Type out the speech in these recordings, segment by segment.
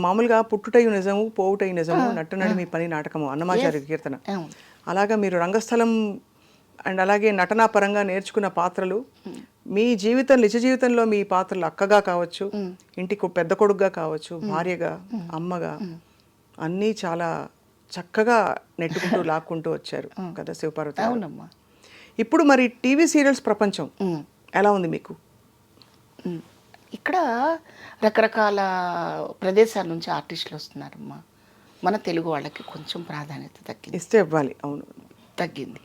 మామూలుగా పుట్టుటయు నిజము పోవుటయు నిజము నటునడి మీ పని నాటకము అన్నమాచార్య కీర్తన. అలాగా మీరు రంగస్థలం అండ్ అలాగే నటనా పరంగా నేర్చుకున్న పాత్రలు మీ జీవితం నిజ జీవితంలో మీ పాత్రలు అక్కగా కావచ్చు, ఇంటికి పెద్ద కొడుకుగా కావచ్చు, భార్యగా, అమ్మగా అన్నీ చాలా చక్కగా నెట్టుకుంటూ లాక్కుంటూ వచ్చారు కదా శివపార్వతి గారు. అవునమ్మా. ఇప్పుడు మరి టీవీ సీరియల్స్ ప్రపంచం ఎలా ఉంది మీకు? ఇక్కడ రకరకాల ప్రదేశాల నుంచి ఆర్టిస్టులు వస్తున్నారమ్మా. మన తెలుగు వాళ్ళకి కొంచెం ప్రాధాన్యత తగ్గింది. ఇస్తే ఇవ్వాలి. అవును, తగ్గింది.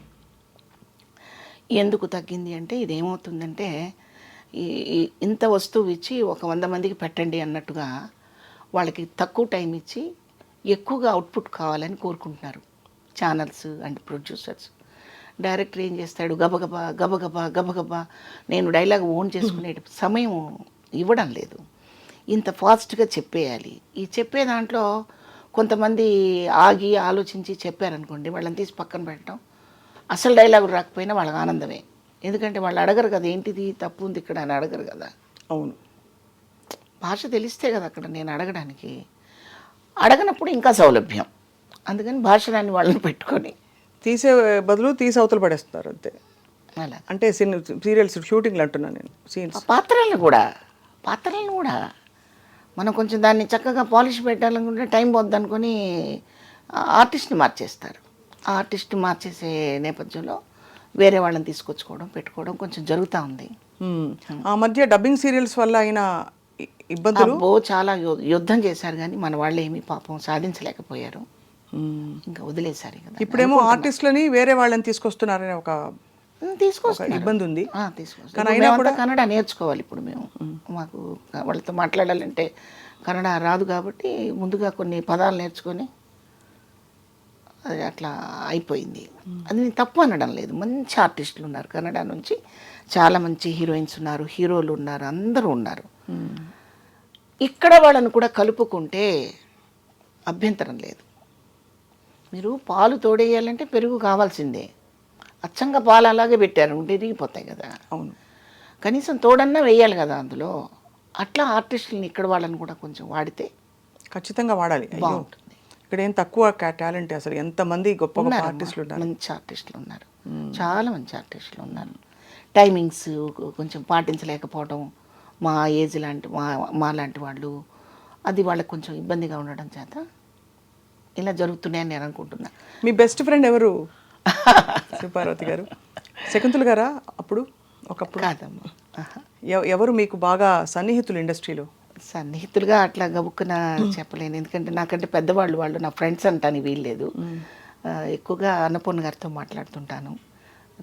ఎందుకు తగ్గింది అంటే ఇదేమవుతుందంటే ఇంత వస్తువు ఇచ్చి ఒక 100 మందికి పెట్టండి అన్నట్టుగా వాళ్ళకి తక్కువ టైం ఇచ్చి ఎక్కువగా అవుట్పుట్ కావాలని కోరుకుంటున్నారు ఛానల్స్ అండ్ ప్రొడ్యూసర్స్. డైరెక్టర్ ఏం చేస్తాడు, గబగబా గబగబా గబగబా నేను డైలాగ్ ఓన్ చేసుకునే సమయం ఇవ్వడం లేదు. ఇంత ఫాస్ట్గా చెప్పేయాలి. ఈ చెప్పే దాంట్లో కొంతమంది ఆగి ఆలోచించి చెప్పారనుకోండి, వాళ్ళని తీసి పక్కన పెట్టడం, అసలు డైలాగు రాకపోయినా వాళ్ళకి ఆనందమే. ఎందుకంటే వాళ్ళు అడగరు కదా, ఏంటిది తప్పు ఉంది ఇక్కడ అని అడగరు కదా. అవును, భాష తెలిస్తే కదా అక్కడ నేను అడగడానికి. అడగనప్పుడు ఇంకా సౌలభ్యం. అందుకని భాషరాన్ని వాళ్ళని పెట్టుకొని తీసే బదులు తీసి అవతల పడేస్తున్నారు అంతే. అలా అంటే సీరియల్స్ షూటింగ్లు అంటున్నాను నేను. సీన్స్ పాత్రలను కూడా మనం కొంచెం దాన్ని చక్కగా పాలిష్ పెట్టాలనుకుంటే టైం పోద్ది అనుకొని ఆర్టిస్ట్ని మార్చేస్తారు. ఆ ఆర్టిస్ట్ మార్చేసే నేపథ్యంలో వేరే వాళ్ళని తీసుకొచ్చుకోవడం పెట్టుకోవడం కొంచెం జరుగుతూ ఉంది. ఆ మధ్య డబ్బింగ్ సీరియల్స్ వల్ల అయిన ఇబ్బందులు చాలా యుద్ధం చేశారు, కానీ మన వాళ్ళు ఏమీ పాపం సాధించలేకపోయారు. ఇంకా వదిలేశారు కదా. ఇప్పుడేమో ఆర్టిస్టులని వేరే వాళ్ళని తీసుకొస్తున్నారనే ఒక ఇబ్బంది ఉంది. కానీ అయినా కూడా కన్నడ నేర్చుకోవాలి. ఇప్పుడు మేము మాకు వాళ్ళతో మాట్లాడాలంటే కన్నడ రాదు కాబట్టి ముందుగా కొన్ని పదాలు నేర్చుకొని అది అట్లా అయిపోయింది. అది నేను తప్పు అనడం లేదు. మంచి ఆర్టిస్టులు ఉన్నారు కన్నడ నుంచి, చాలా మంచి హీరోయిన్స్ ఉన్నారు, హీరోలు ఉన్నారు, అందరూ ఉన్నారు. ఇక్కడ వాళ్ళని కూడా కలుపుకుంటే అభ్యంతరం లేదు. మీరు పాలు తోడేయాలంటే పెరుగు కావాల్సిందే. అచ్చంగా పాలు అలాగే పెట్టారు విరిగిపోతాయి కదా. అవును, కనీసం తోడన్నా వేయాలి కదా అందులో. అట్లా ఆర్టిస్టులని ఇక్కడ వాళ్ళని కూడా కొంచెం వాడితే ఖచ్చితంగా వాడాలి. బాగుంటుంది. ఇక్కడ ఏం తక్కువ టాలెంట్, అసలు ఎంతమంది గొప్ప ఆర్టిస్టులు ఉన్నారు. మంచి ఆర్టిస్టులు ఉన్నారు, చాలా మంచి ఆర్టిస్టులు ఉన్నారు. టైమింగ్స్ కొంచెం పాటించలేకపోవడం, మా ఏజ్ లాంటి మా లాంటి వాళ్ళు, అది వాళ్ళకి కొంచెం ఇబ్బందిగా ఉండడం చేత ఇలా జరుగుతున్నాయని నేను అనుకుంటున్నా. మీ బెస్ట్ ఫ్రెండ్ ఎవరు శివపార్వతి గారు? శకుంతల గారా? అప్పుడు ఒకప్పుడు కాదమ్మా. ఎవరు మీకు బాగా సన్నిహితులు ఇండస్ట్రీలో? సన్నిహితులుగా అట్లా గబుక్కున చెప్పలేను, ఎందుకంటే నాకంటే పెద్దవాళ్ళు, వాళ్ళు నా ఫ్రెండ్స్ అంటాను వీల్లేదు. ఎక్కువగా అన్నపూర్ణ గారితో మాట్లాడుతుంటాను,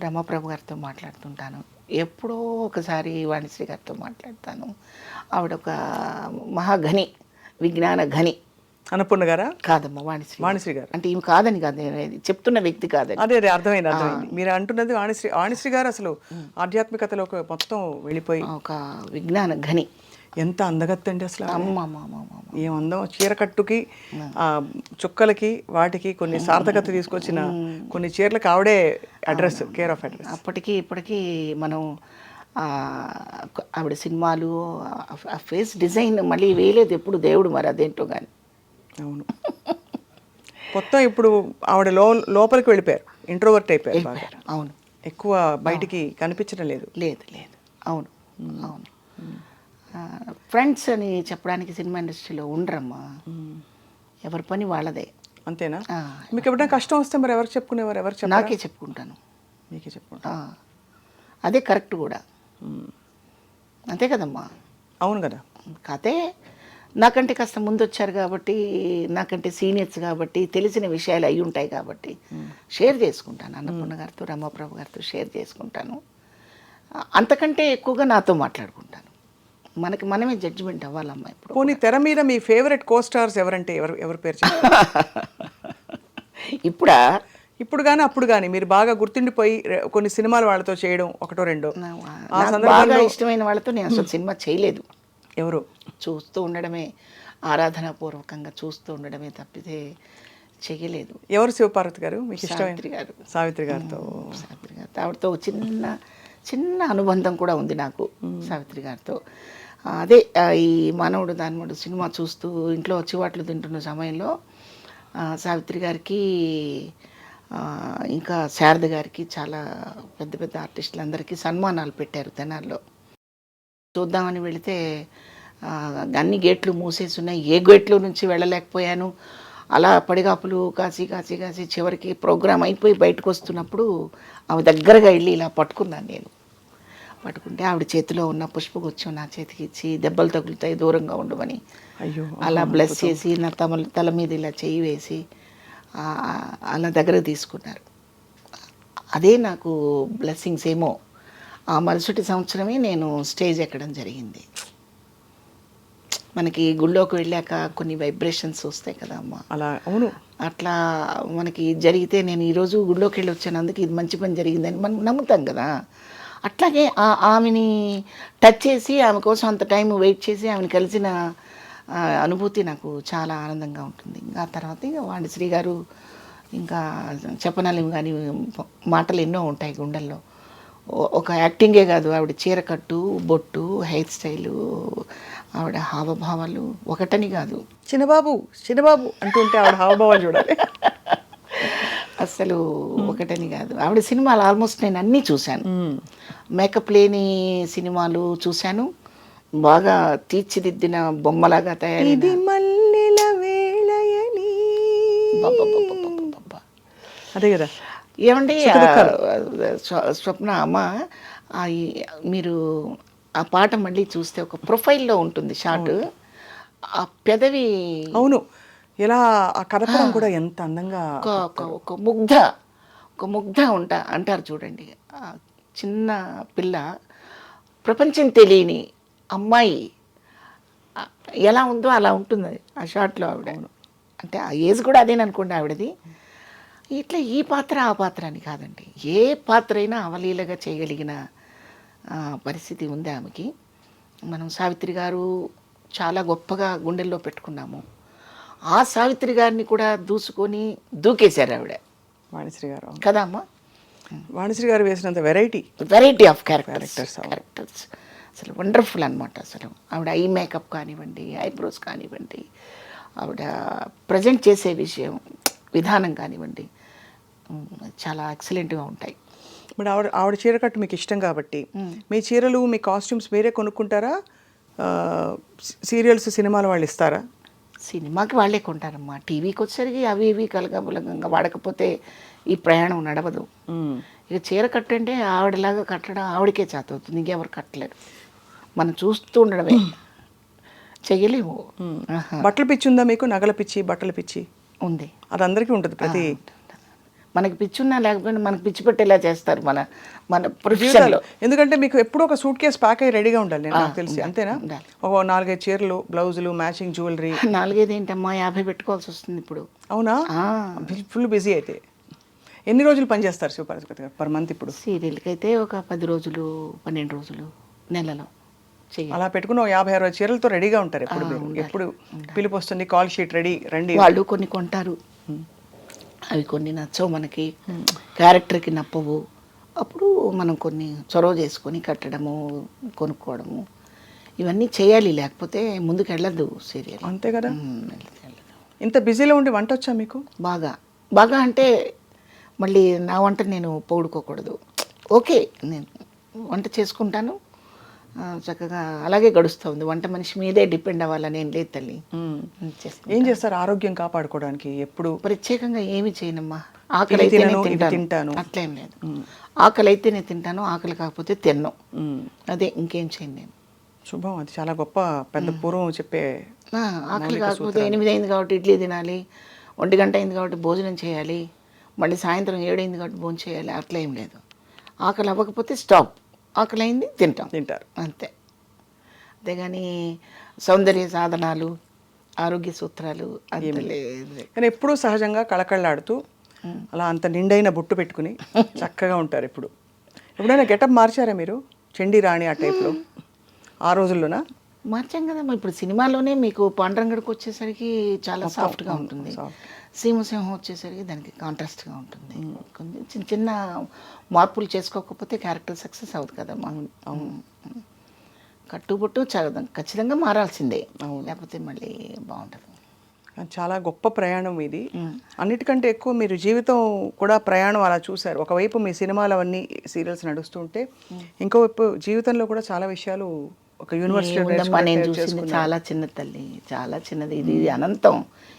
రమాప్రభు గారితో మాట్లాడుతుంటాను, ఎప్పుడో ఒకసారి వాణిశ్రీ గారితో మాట్లాడతాను. ఆవిడ ఒక మహాఘని, విజ్ఞాన ఘని. అన్నపూర్ణ గారా? కాదమ్మా, వాణిశ్రీ గారు. అంటే ఈమె కాదని కాదు, నేను చెప్తున్న వ్యక్తి కాదని. అదే అర్థమైంది. మీరు అంటున్నది వాణిశ్రీ గారు అసలు ఆధ్యాత్మికతలో మొత్తం వెళ్ళిపోయి ఒక విజ్ఞాన ఘని. ఎంత అందగత్తండి అసలు. అమ్మ ఏం అందం. చీరకట్టుకి చుక్కలకి వాటికి కొన్ని సార్థకత తీసుకొచ్చిన కొన్ని చీరలకు ఆవిడే అడ్రస్, కేర్ ఆఫ్ అడ్రస్. అప్పటికి ఇప్పటికీ మనం ఆవిడ సినిమాలు ఆ ఫేస్ డిజైన్ మళ్ళీ వేయలేదు ఎప్పుడు దేవుడు, మరి అదేంటో కానీ. అవును, మొత్తం ఇప్పుడు ఆవిడ లోపలికి వెళ్ళిపోయారు, ఇంట్రోవర్ట్ అయిపోయారు బాగా. అవును, ఎక్కువ బయటికి కనిపించడం లేదు. అవును. ఫ్రెండ్స్ అని చెప్పడానికి సినిమా ఇండస్ట్రీలో ఉండరమ్మా, ఎవరి పని వాళ్ళదే. అంతేనా? మీకు ఎప్పుడైనా కష్టం వస్తే మరి ఎవరికి చెప్పుకునేవారు? నాకే చెప్పుకుంటాను. మీకే చెప్పుకుంటా. అదే కరెక్ట్ కూడా. అంతే కదమ్మా. అవును కదా. కాతే నాకంటే కాస్త ముందు వచ్చారు కాబట్టి, నాకంటే సీనియర్స్ కాబట్టి తెలిసిన విషయాలు అయి ఉంటాయి కాబట్టి షేర్ చేసుకుంటాను. అన్నపూర్ణ గారితో, రమాప్రభు గారితో షేర్ చేసుకుంటాను. అంతకంటే ఎక్కువగా నాతో మాట్లాడుకుంటాను. మనమే జడ్జిమెంట్ అవ్వాలమ్మా. ఇప్పుడు పోనీ తెర మీద మీ ఫేవరెట్ కో స్టార్స్ ఎవరంటే ఎవరి పేరు ఇప్పుడు కానీ అప్పుడు కానీ మీరు బాగా గుర్తుండిపోయి కొన్ని సినిమాలు వాళ్ళతో చేయడం ఒకటో రెండో? బాగా ఇష్టమైన వాళ్ళతో నేను అసలు సినిమా చేయలేదు. ఎవరు? చూస్తూ ఉండడమే, ఆరాధనాపూర్వకంగా చూస్తూ ఉండడమే తప్పితే చేయలేదు. ఎవరు శివపార్వతి గారు మీకు ఇష్టమైన? సావిత్రి గారితో ఆవిడతో చిన్న అనుబంధం కూడా ఉంది నాకు సావిత్రి గారితో. అదే ఈ మానవుడు దానవుడు సినిమా చూస్తూ ఇంట్లో చివాట్లు తింటున్న సమయంలో సావిత్రి గారికి ఇంకా శారద గారికి చాలా పెద్ద పెద్ద ఆర్టిస్టులందరికీ సన్మానాలు పెట్టారు తెనాల్లో. చూద్దామని వెళితే అన్ని గేట్లు మూసేసి ఉన్నాయి. ఏ గేట్లు నుంచి వెళ్ళలేకపోయాను. అలా పడిగాపులు కాసి కాసి కాసి చివరికి ప్రోగ్రాం అయిపోయి బయటకు వస్తున్నప్పుడు ఆమె దగ్గరగా వెళ్ళి ఇలా పట్టుకున్నాను నేను. పట్టుకుంటే ఆవిడ చేతిలో ఉన్న పుష్పగుచ్చం నా చేతికి ఇచ్చి దెబ్బలు తగులుతాయి దూరంగా ఉండమని అయ్యో అలా బ్లెస్ చేసి నా తల మీద ఇలా చేయి వేసి అలా దగ్గర తీసుకున్నారు. అదే నాకు బ్లెస్సింగ్స్ ఏమో. ఆ మరుసటి సంవత్సరమే నేను స్టేజ్ ఎక్కడం జరిగింది. మనకి గుళ్ళోకి వెళ్ళాక కొన్ని వైబ్రేషన్స్ వస్తాయి కదా అమ్మ. అలా అవును. అట్లా మనకి జరిగితే నేను ఈరోజు గుళ్ళోకి వెళ్ళి వచ్చాను, అందుకే ఇది మంచి పని జరిగిందని మనం నమ్ముతాం కదా. అట్లాగే ఆమెని టచ్ చేసి ఆమె కోసం అంత టైం వెయిట్ చేసి ఆమెను కలిసిన అనుభూతి నాకు చాలా ఆనందంగా ఉంటుంది. ఇంకా తర్వాత ఇంకా వాణిశ్రీ గారు ఇంకా చెప్పనలేము కానీ మాటలు ఎన్నో ఉంటాయి గుండెల్లో. ఒక యాక్టింగే కాదు, ఆవిడ చీరకట్టు, బొట్టు, హెయిర్ స్టైలు, ఆవిడ హావభావాలు ఒకటని కాదు. చిన్నబాబు చిన్నబాబు అంటుంటే ఆవిడ హావభావాలు చూడాలి. అసలు ఒకటని కాదు. ఆవిడ సినిమాలు ఆల్మోస్ట్ నేను అన్నీ చూశాను. మేకప్ లేని సినిమాలు చూశాను, బాగా తీర్చిదిద్దిన బొమ్మలాగా తయారైన అదే కదా. ఏమండి స్వప్న అమ్మ, మీరు ఆ పాట మళ్ళీ చూస్తే ఒక ప్రొఫైల్లో ఉంటుంది షాట్. ఆ పెదవి అవును, ఎలా ఆ కథపడం కూడా ఎంత అందంగా ఒక ముగ్ధ అంటారు చూడండి. చిన్న పిల్ల, ప్రపంచం తెలియని అమ్మాయి ఎలా ఉందో అలా ఉంటుంది ఆ షాట్లో ఆవిడ. అంటే ఆ ఏజ్ కూడా అదేననుకోండి ఆవిడది. ఇట్లా ఈ పాత్ర ఆ పాత్ర అని కాదండి, ఏ పాత్ర అయినా అవలీలగా చేయగలిగిన పరిస్థితి ఉంది ఆమెకి. మనం సావిత్రి గారు చాలా గొప్పగా గుండెల్లో పెట్టుకున్నాము. ఆ సావిత్రి గారిని కూడా దూకేశారు ఆవిడ, వాణిశ్రీ గారు కదా అమ్మ. వాణిశ్రీ గారు వేసినంత వెరైటీ ఆఫ్ క్యారెక్టర్స్ అసలు వండర్ఫుల్ అనమాట. అసలు ఆవిడ ఐ మేకప్ కానివ్వండి, ఐబ్రోస్ కానివ్వండి, ఆవిడ ప్రజెంట్ చేసే విధానం కానివ్వండి, చాలా ఎక్సలెంట్గా ఉంటాయి. మరి ఆవిడ చీర కట్టు మీకు ఇష్టం కాబట్టి మీ చీరలు, మీ కాస్ట్యూమ్స్ మీరే కొనుక్కుంటారా? సీరియల్స్, సినిమాలు వాళ్ళు ఇస్తారా? సినిమాకి వాళ్ళే కొంటారమ్మా. టీవీకి వచ్చేసరికి అవి ఇవి కలగబులగంగా వాడకపోతే ఈ ప్రయాణం నడవదు. ఇక చీర కట్టంటే ఆవిడలాగా కట్టడం ఆవిడకే చేత అవుతుంది, ఇంకెవరు కట్టలేరు. మనం చూస్తూ ఉండడమే, చెయ్యలేము. బట్టల పిచ్చి ఉందా మీకు? నగల పిచ్చి, బట్టల పిచ్చి ఉంది. అది అందరికీ ఉంటుంది. ప్రతి మనకి పిచ్చి ఉన్నా లేకపోయినా మనకి పిచ్చి పెట్టేలా చేస్తారు మన ప్రొఫెషన్లో. ఎందుకంటే మీకు ఎప్పుడు ఒక సూట్ కేసు ప్యాక్ అయ్యి రెడీగా ఉండాలి, నాకు తెలిసి. అంతేనా? ఒక 4-5 చీరలు, బ్లౌజులు, మ్యాచింగ్ జ్యువెలరీ. 4-5 ఏంటమ్మా, 50 పెట్టుకోవాల్సి వస్తుంది ఇప్పుడు. అవునా? ఫుల్ బిజీ అయితే. ఎన్ని రోజులు పనిచేస్తారు శివపార్వతి గారు పర్ మంత్ ఇప్పుడు? సీరియల్కి అయితే ఒక 10 రోజులు, 12 రోజులు, నెలలో అలా పెట్టుకుని 50-60 చీరలతో రెడీగా ఉంటారు ఎప్పుడు. ఎప్పుడు పిలుపు వస్తుంది, కాల్ షీట్ రెడీ రండి. వాళ్ళు కొన్ని కొంటారు, అవి కొన్ని నచ్చవు మనకి, క్యారెక్టర్కి నప్పవు. అప్పుడు మనం కొన్ని చొరవ చేసుకొని కట్టడము, కొనుక్కోవడము, ఇవన్నీ చేయాలి. లేకపోతే ముందుకు వెళ్ళదు సీరియల్. అంతే కదా. ఇంత బిజీలో ఉండి వంట వచ్చా మీకు? బాగా అంటే మళ్ళీ నా వంట నేను పొగుడుకోకూడదు. ఓకే, నేను వంట చేసుకుంటాను, చక్కగా అలాగే గడుస్తుంది. వంట మనిషి మీదే డిపెండ్ అవ్వాలని ఏం లేదు తల్లి. ఏం చేస్తారు ఆరోగ్యం కాపాడుకోవడానికి? ఎప్పుడు ప్రత్యేకంగా ఏమి చేయనమ్మా. ఆకలి అయితే తింటాను, అట్లేం లేదు. ఆకలి అయితే నేను తింటాను, ఆకలి కాకపోతే తిన్నాను, అదే, ఇంకేం చేయను నేను. శుభం, అది చాలా గొప్ప పెద్ద పూర్వం చెప్పే. ఆకలి కాకపోతే 8 అయింది కాబట్టి ఇడ్లీ తినాలి, 1 గంట అయింది కాబట్టి భోజనం చేయాలి, మళ్ళీ సాయంత్రం 7 అయింది కాబట్టి భోజనం చేయాలి, అట్లా ఏం లేదు. ఆకలి అవ్వకపోతే స్టాప్, ఆకలి అయింది తింటారు అంతే. అంతేగాని సౌందర్య సాధనాలు, ఆరోగ్య సూత్రాలు అంత లేదు. కానీ ఎప్పుడూ సహజంగా కళకళలాడుతూ అలా అంత నిండైన బొట్టు పెట్టుకుని చక్కగా ఉంటారు. ఎప్పుడైనా గెటప్ మార్చారా మీరు? చండీ రాణి ఆ టైప్లో ఆ రోజుల్లోనా? మార్చాం కదమ్మా. ఇప్పుడు సినిమాలోనే మీకు పాండురంగడికి వచ్చేసరికి చాలా సాఫ్ట్గా ఉంటుంది, సీమసింహం వచ్చేసరికి దానికి కాంట్రాస్ట్గా ఉంటుంది. కొంచెం చిన్న చిన్న మార్పులు చేసుకోకపోతే క్యారెక్టర్ సక్సెస్ అవుతుంది కదమ్మా. కట్టుబొట్టు ఖచ్చితంగా మారాల్సిందే, లేకపోతే మళ్ళీ బాగుంటుంది. చాలా గొప్ప ప్రయాణం ఇది. అన్నిటికంటే ఎక్కువ మీరు జీవితం కూడా ప్రయాణం అలా చూశారు. ఒకవైపు మీ సినిమాలు అవన్నీ సీరియల్స్ నడుస్తుంటే ఇంకోవైపు జీవితంలో కూడా చాలా విషయాలు ఒక ఏముందమ్మా, నేను చూసింది యూనివర్సిటీ చాలా చిన్న తల్లి, చాలా చిన్నది. ఇది అనంతం,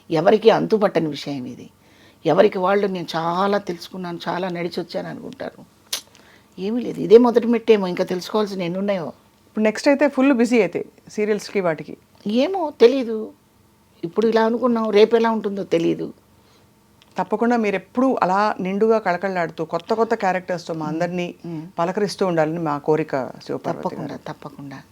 ఎవరికి అంతుపట్టని విషయం ఇది. ఎవరికి వాళ్ళు నేను చాలా తెలుసుకున్నాను, చాలా నడిచి వచ్చాను అనుకుంటారు. ఏమీ లేదు, ఇదే మొదటి మెట్టేమో, ఇంకా తెలుసుకోవాల్సిన ఎన్ని ఉన్నాయో. ఇప్పుడు నెక్స్ట్ అయితే ఫుల్ బిజీ అయితే సీరియల్స్కి వాటికి. ఏమో తెలీదు, ఇప్పుడు ఇలా అనుకున్నాం, రేపు ఎలా ఉంటుందో తెలీదు. తప్పకుండా మీరు ఎప్పుడూ అలా నిండుగా కళకళలాడుతూ కొత్త కొత్త క్యారెక్టర్స్తో మా అందరినీ పలకరిస్తూ ఉండాలని మా కోరిక శివపార్వతి గారు. తప్పకుండా.